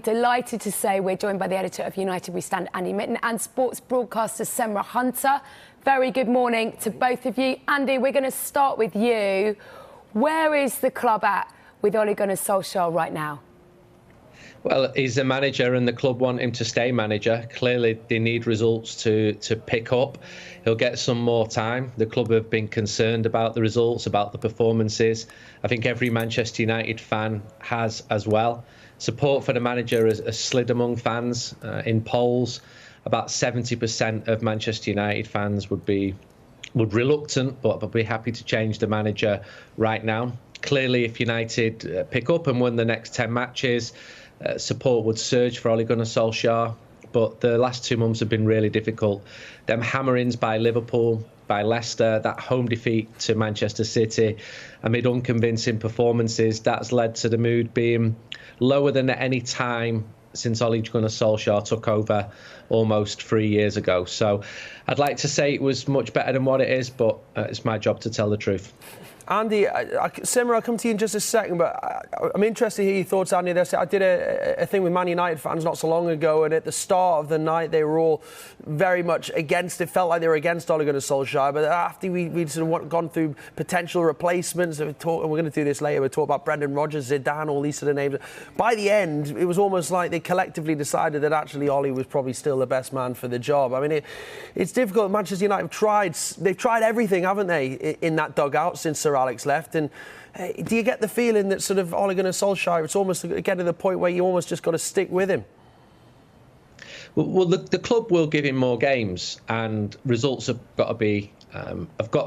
Delighted to say we're joined by the editor of United We Stand, Andy Mitten, and sports broadcaster Semra Hunter. Very good morning to both of you. Andy, we're going to start with you. Where is the club at with Ole Gunnar Solskjaer right now? Well, he's a manager and the club want him to stay manager. Clearly, they need results to pick up. He'll get some more time. The club have been concerned about the results, about the performances. I think every Manchester United fan has as well. Support for the manager has slid among fans. In polls, about 70% of Manchester United fans would reluctant, but would be happy to change the manager right now. Clearly, if United pick up and win the next 10 matches, support would surge for Ole Gunnar Solskjaer. But the last 2 months have been really difficult. Them hammerings by Liverpool, by Leicester, that home defeat to Manchester City, amid unconvincing performances, that's led to the mood being lower than at any time since Ole Gunnar Solskjaer took over almost 3 years ago. So I'd like to say it was much better than what it is, but it's my job to tell the truth. Andy, Semra, I'll come to you in just a second, but I'm interested to hear your thoughts, Andy. I did a thing with Man United fans not so long ago, and at the start of the night, they were all very much against it. Felt like they were against Ole Gunnar Solskjaer, but after we'd sort of gone through potential replacements, and we're going to do this later, we talk about Brendan Rodgers, Zidane, all these sort of names. By the end, it was almost like they collectively decided that actually Ole was probably still the best man for the job. I mean, it's difficult. Manchester United they've tried everything, haven't they, in that dugout since Sir Alex left, and do you get the feeling that sort of Ole Gunnar Solskjaer, it's almost getting to the point where you almost just got to stick with him? Well, the club will give him more games, and results have got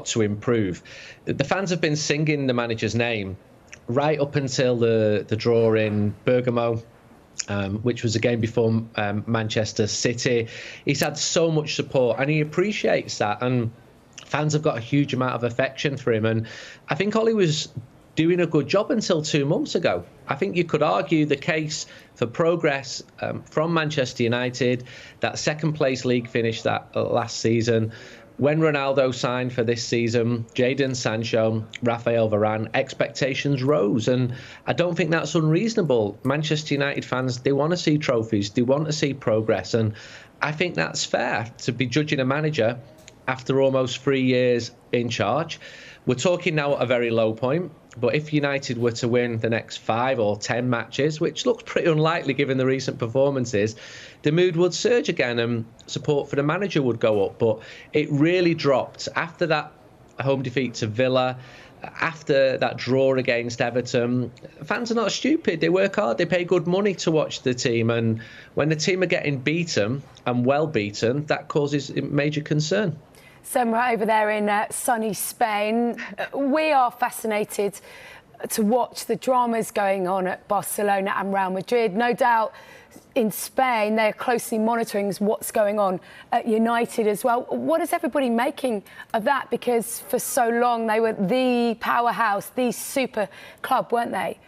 to improve. The fans have been singing the manager's name right up until the draw in Bergamo, which was a game before Manchester City. He's had so much support, and he appreciates that, and fans have got a huge amount of affection for him. And I think Ole was doing a good job until 2 months ago. I think you could argue the case for progress from Manchester United, that second-place league finish that last season. When Ronaldo signed for this season, Jadon Sancho, Rafael Varane, expectations rose. And I don't think that's unreasonable. Manchester United fans, they want to see trophies. They want to see progress. And I think that's fair to be judging a manager after almost 3 years in charge. We're talking now at a very low point, but if United were to win the next 5 or 10 matches, which looks pretty unlikely given the recent performances, the mood would surge again and support for the manager would go up. But it really dropped after that home defeat to Villa, after that draw against Everton. Fans are not stupid. They work hard. They pay good money to watch the team. And when the team are getting beaten, and well beaten, that causes major concern. Semra, over there in sunny Spain, we are fascinated to watch the dramas going on at Barcelona and Real Madrid. No doubt in Spain, they're closely monitoring what's going on at United as well. What is everybody making of that? Because for so long, they were the powerhouse, the super club, weren't they?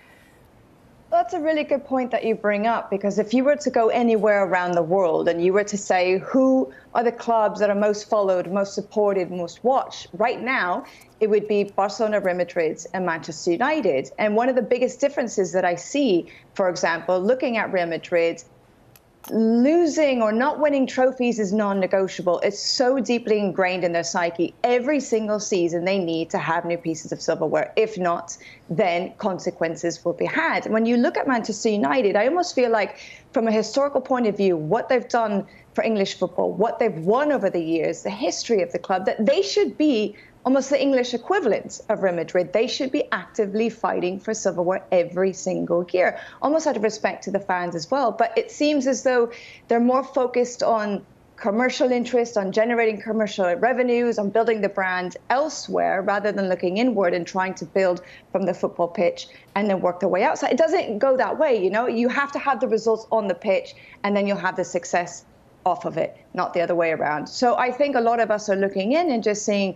That's a really good point that you bring up, because if you were to go anywhere around the world and you were to say who are the clubs that are most followed, most supported, most watched, right now, it would be Barcelona, Real Madrid and Manchester United. And one of the biggest differences that I see, for example, looking at Real Madrid, losing or not winning trophies is non-negotiable. It's so deeply ingrained in their psyche. Every single season they need to have new pieces of silverware. If not, then consequences will be had. When you look at Manchester United, I almost feel like from a historical point of view, what they've done for English football, what they've won over the years, the history of the club, that they should be almost the English equivalent of Real Madrid. They should be actively fighting for silverware every single year, almost out of respect to the fans as well. But it seems as though they're more focused on commercial interest, on generating commercial revenues, on building the brand elsewhere, rather than looking inward and trying to build from the football pitch and then work their way outside. It doesn't go that way, you know. You have to have the results on the pitch, and then you'll have the success off of it, not the other way around. So I think a lot of us are looking in and just seeing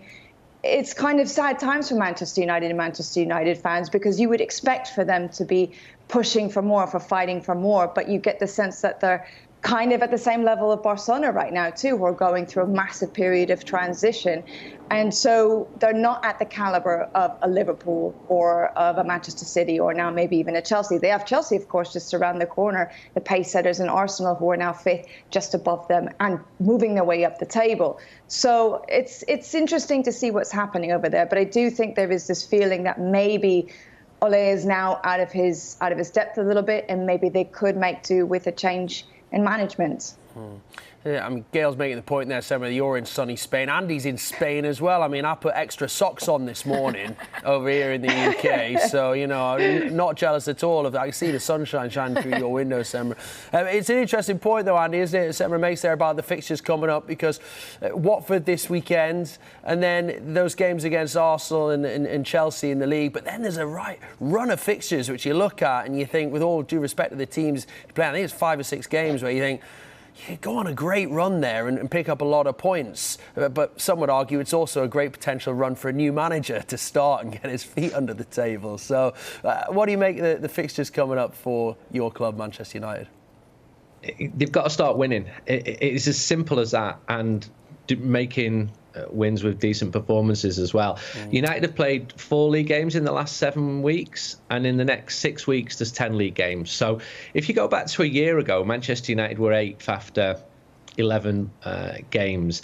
it's kind of sad times for Manchester United and Manchester United fans, because you would expect for them to be pushing for more, for fighting for more, but you get the sense that they're kind of at the same level of Barcelona right now too, who are going through a massive period of transition. And so they're not at the caliber of a Liverpool or of a Manchester City or now maybe even a Chelsea. They have Chelsea, of course, just around the corner, the pace setters, and Arsenal, who are now fifth, just above them and moving their way up the table. So it's interesting to see what's happening over there. But I do think there is this feeling that maybe Ole is now out of his depth a little bit, and maybe they could make do with a change in management. Yeah, I mean, Gail's making the point there, Semra, you're in sunny Spain. Andy's in Spain as well. I mean, I put extra socks on this morning over here in the UK, so, you know, I'm not jealous at all of that. I can see the sunshine shining through your window, Semra. It's an interesting point, though, Andy, isn't it, Semra makes there about the fixtures coming up, because Watford this weekend, and then those games against Arsenal and Chelsea in the league, but then there's a right run of fixtures which you look at and you think, with all due respect to the teams you play, I think it's 5 or 6 games where you think, you go on a great run there and pick up a lot of points. But some would argue it's also a great potential run for a new manager to start and get his feet under the table. So what do you make of the fixtures coming up for your club, Manchester United? They've got to start winning. It's as simple as that. And making wins with decent performances as well. United have played 4 league games in the last 7 weeks, and in the next 6 weeks there's 10 league games. So if you go back to a year ago, Manchester United were 8th after 11 games,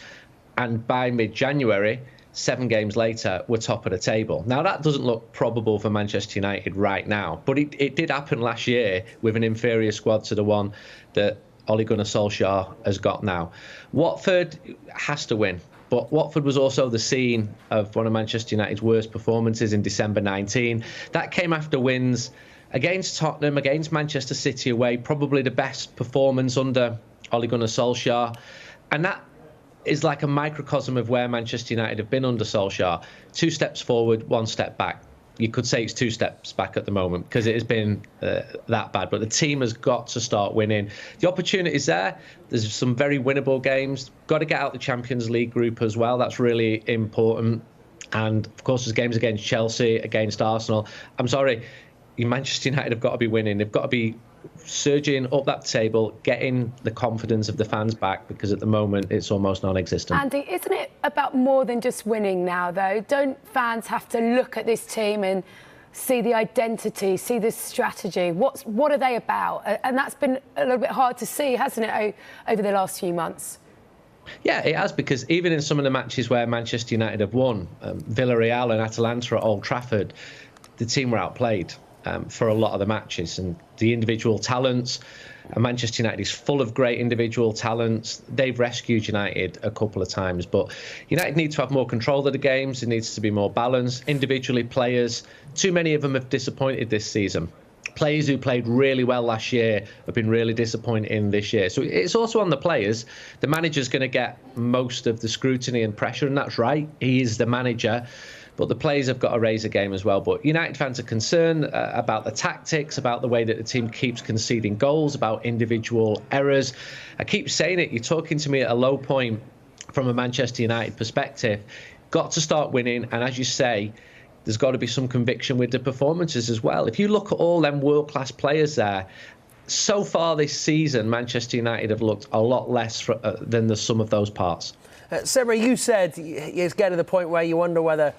and by mid-January, 7 games later, we're top of the table. Now, that doesn't look probable for Manchester United right now, but it did happen last year with an inferior squad to the one that Ole Gunnar Solskjaer has got now. Watford has to win. But Watford was also the scene of one of Manchester United's worst performances in December 19. That came after wins against Tottenham, against Manchester City away, probably the best performance under Ole Gunnar Solskjaer. And that is like a microcosm of where Manchester United have been under Solskjaer. 2 steps forward, 1 step back. You could say it's 2 steps back at the moment because it has been that bad. But the team has got to start winning. The opportunity's there. There's some very winnable games. Got to get out the Champions League group as well. That's really important. And, of course, there's games against Chelsea, against Arsenal. I'm sorry, Manchester United have got to be winning. They've got to be surging up that table, getting the confidence of the fans back, because at the moment it's almost non-existent. Andy, isn't it about more than just winning now, though? Don't fans have to look at this team and see the identity, see the strategy? What are they about? And that's been a little bit hard to see, hasn't it, over the last few months? Yeah, it has, because even in some of the matches where Manchester United have won, Villarreal and Atalanta at Old Trafford, the team were outplayed for a lot of the matches, and the individual talents, and Manchester United is full of great individual talents. They've rescued United a couple of times, but United need to have more control of the games. It needs to be more balanced. Individually, players, too many of them have disappointed this season. Players who played really well last year have been really disappointing this year. So it's also on the players. The manager's going to get most of the scrutiny and pressure, and that's right. He is the manager. But the players have got to raise a game as well. But United fans are concerned about the tactics, about the way that the team keeps conceding goals, about individual errors. I keep saying it, you're talking to me at a low point from a Manchester United perspective. Got to start winning, and as you say, there's got to be some conviction with the performances as well. If you look at all them world-class players there, so far this season, Manchester United have looked a lot less than the sum of those parts. Semra, you said it's getting to the point where you wonder whether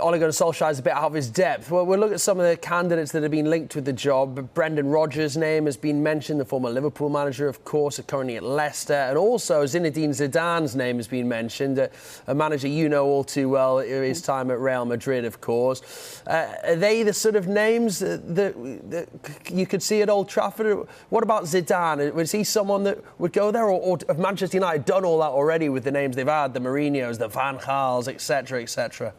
Ole Gunnar Solskjaer is a bit out of his depth. Well, we'll look at some of the candidates that have been linked with the job. Brendan Rodgers' name has been mentioned, the former Liverpool manager, of course, currently at Leicester. And also Zinedine Zidane's name has been mentioned, a manager you know all too well, his time at Real Madrid, of course. Are they the sort of names that you could see at Old Trafford? What about Zidane? Was he someone that would go there? Or have Manchester United done all that already with the names they've had, the Mourinhos, the Van Gaals, etc., etc.?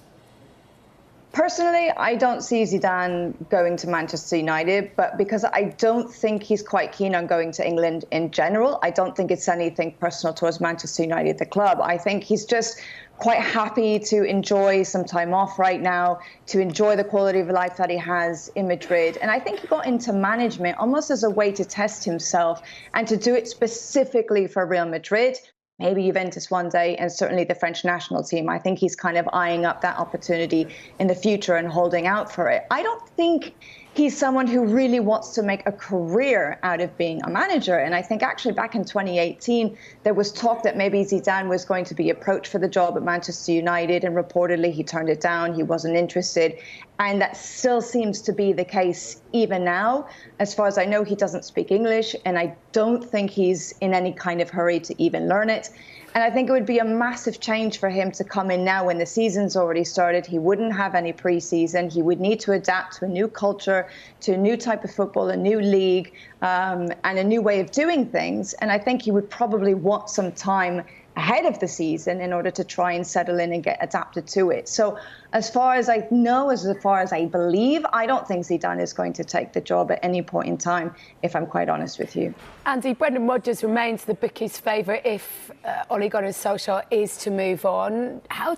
Personally, I don't see Zidane going to Manchester United, but because I don't think he's quite keen on going to England in general. I don't think it's anything personal towards Manchester United, the club. I think he's just quite happy to enjoy some time off right now, to enjoy the quality of life that he has in Madrid. And I think he got into management almost as a way to test himself and to do it specifically for Real Madrid. Maybe Juventus one day, and certainly the French national team. I think he's kind of eyeing up that opportunity in the future and holding out for it. I don't think he's someone who really wants to make a career out of being a manager. And I think actually back in 2018, there was talk that maybe Zidane was going to be approached for the job at Manchester United, and reportedly he turned it down. He wasn't interested. And that still seems to be the case even now. As far as I know, he doesn't speak English, and I don't think he's in any kind of hurry to even learn it. And I think it would be a massive change for him to come in now when the season's already started. He wouldn't have any pre-season. He would need to adapt to a new culture, to a new type of football, a new league, and a new way of doing things. And I think he would probably want some time ahead of the season in order to try and settle in and get adapted to it. So as far as I know, as far as I believe, I don't think Zidane is going to take the job at any point in time, if I'm quite honest with you. Andy, Brendan Rodgers remains the bookies' favourite if Ole Gunnar Solskjaer is to move on. How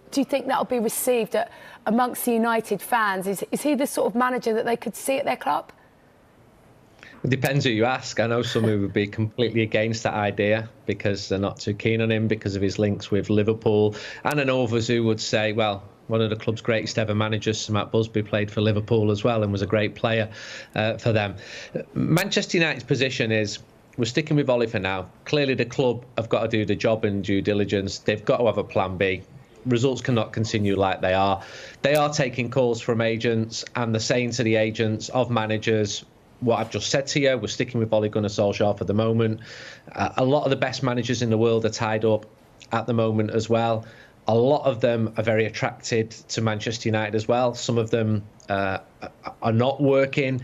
do you think that'll be received amongst the United fans? Is he the sort of manager that they could see at their club? It depends who you ask. I know some who would be completely against that idea because they're not too keen on him because of his links with Liverpool. And I know others who would say, well, one of the club's greatest ever managers, Sir Matt Busby, played for Liverpool as well and was a great player for them. Manchester United's position is, we're sticking with Ole for now. Clearly the club have got to do the job and due diligence. They've got to have a plan B. Results cannot continue like they are. They are taking calls from agents, and they're saying to the agents of managers, what I've just said to you, we're sticking with Ole Gunnar Solskjaer for the moment. A lot of the best managers in the world are tied up at the moment as well. A lot of them are very attracted to Manchester United as well. Some of them are not working.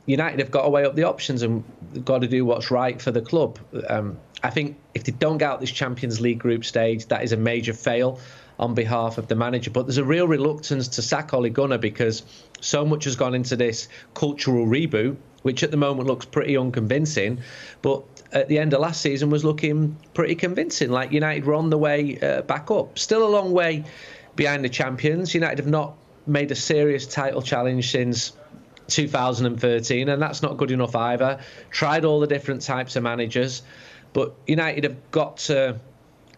United have got to weigh up the options and got to do what's right for the club. I think if they don't get out this Champions League group stage, that is a major fail on behalf of the manager. But there's a real reluctance to sack Ole Gunnar because so much has gone into this cultural reboot, which at the moment looks pretty unconvincing, but at the end of last season was looking pretty convincing. Like United were on the way back up. Still a long way behind the champions. United have not made a serious title challenge since 2013, and that's not good enough either. Tried all the different types of managers, but United have got to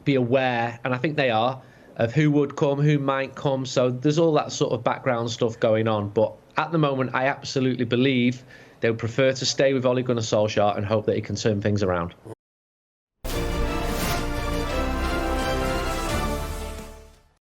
be aware, and I think they are, of who would come, who might come. So there's all that sort of background stuff going on. But at the moment, I absolutely believe they would prefer to stay with Ole Gunnar Solskjaer and hope that he can turn things around.